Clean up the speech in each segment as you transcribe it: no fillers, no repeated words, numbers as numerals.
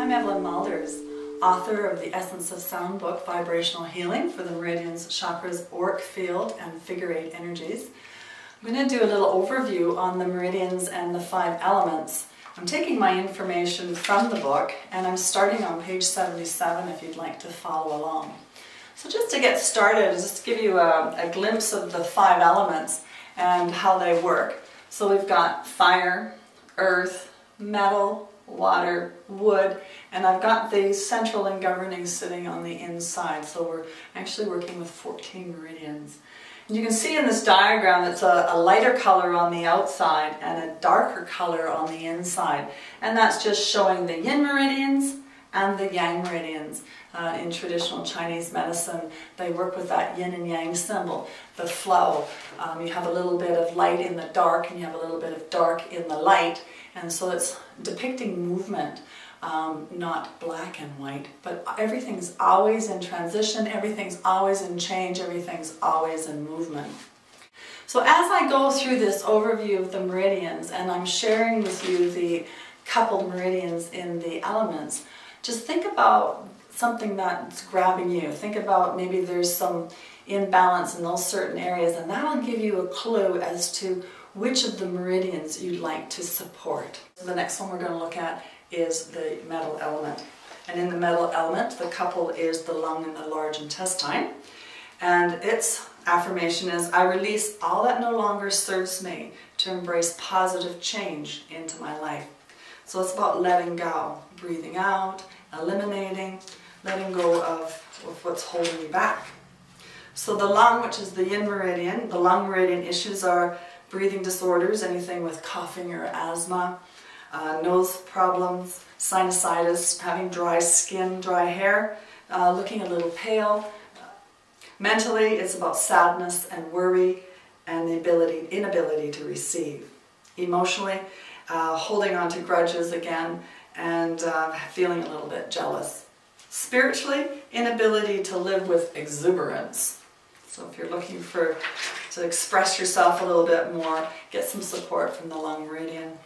I'm Evelyn Mulders, author of the Essence of Sound book, Vibrational Healing for the Meridians, Chakras, Auric Field, and Figure 8 Energies. I'm going to do a little overview on the meridians and the 5 elements. I'm taking my information from the book and I'm starting on page 77 if you'd like to follow along. So just to get started, just to give you a glimpse of the 5 elements and how they work. So we've got fire, earth, metal, water, wood, and I've got the central and governing sitting on the inside. So we're actually working with 14 meridians. And you can see in this diagram it's a lighter color on the outside and a darker color on the inside. And that's just showing the yin meridians and the yang meridians. In traditional Chinese medicine, they work with that yin and yang symbol, the flow. You have a little bit of light in the dark and you have a little bit of dark in the light. And so it's depicting movement, not black and white, but everything's always in transition, everything's always in change, everything's always in movement. So as I go through this overview of the meridians, and I'm sharing with you the coupled meridians in the elements, just think about something that's grabbing you. Think about maybe there's some imbalance in those certain areas, and that'll give you a clue as to which of the meridians you'd like to support. The next one we're going to look at is the metal element. And in the metal element, the couple is the lung and the large intestine. And its affirmation is, I release all that no longer serves me to embrace positive change into my life. So it's about letting go, breathing out, eliminating, letting go of what's holding you back. So the lung, which is the yin meridian, the lung meridian issues are breathing disorders, anything with coughing or asthma, nose problems, sinusitis, having dry skin, dry hair, looking a little pale. Mentally, it's about sadness and worry and the inability to receive. Emotionally, holding on to grudges again and feeling a little bit jealous. Spiritually, inability to live with exuberance. So if you're looking to express yourself a little bit more, get some support from the lung meridian.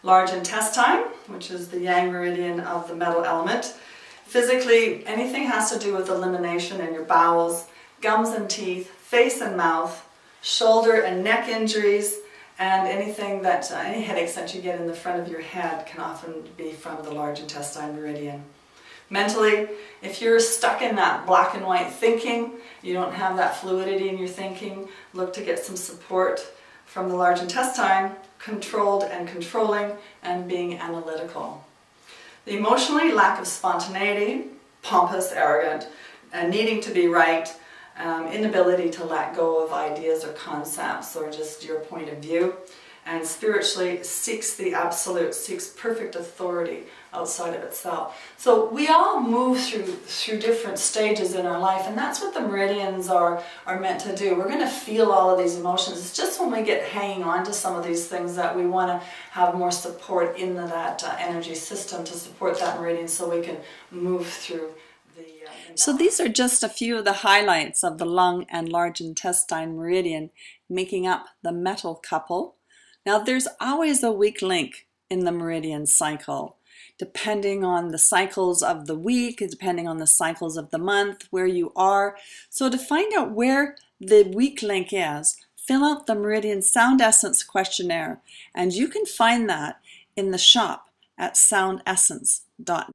Large intestine, which is the yang meridian of the metal element. Physically, anything has to do with elimination in your bowels, gums and teeth, face and mouth, shoulder and neck injuries, and anything that, any headaches that you get in the front of your head can often be from the large intestine meridian. Mentally, if you're stuck in that black and white thinking, you don't have that fluidity in your thinking, look to get some support from the large intestine, controlled and controlling, and being analytical. Emotionally, lack of spontaneity, pompous, arrogant, and needing to be right, inability to let go of ideas or concepts or just your point of view. And spiritually seeks the absolute, seeks perfect authority outside of itself. So we all move through different stages in our life, and that's what the meridians are meant to do. We're going to feel all of these emotions. It's just when we get hanging on to some of these things that we want to have more support in that energy system to support that meridian so we can move through the So these are just a few of the highlights of the lung and large intestine meridian making up the metal couple. Now there's always a weak link in the meridian cycle, depending on the cycles of the week, depending on the cycles of the month, where you are. So to find out where the weak link is, fill out the Meridian Sound Essence questionnaire, and you can find that in the shop at soundessence.net.